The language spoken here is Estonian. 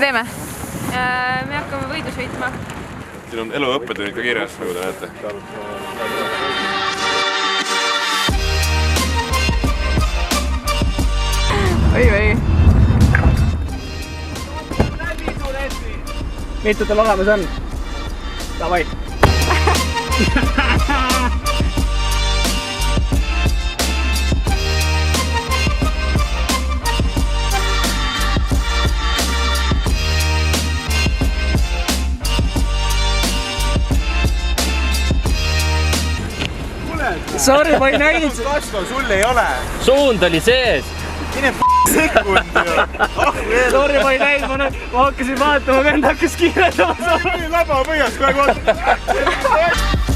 teeme? Me hakkame võidu sõitma. Siin on eluõppetunnid ka kirjas, nagu te näete. Oi. Mitu tal olemas on? Davai! Sorry, ma ei näinud. Kasva, sul ei ole. Suund oli sees. Mine sekund ju. Sorry, ma ei näinud. Ma hakkasin vaatama, vend hakkas kiiretama. Laba põhjas kogu aeg vaatama.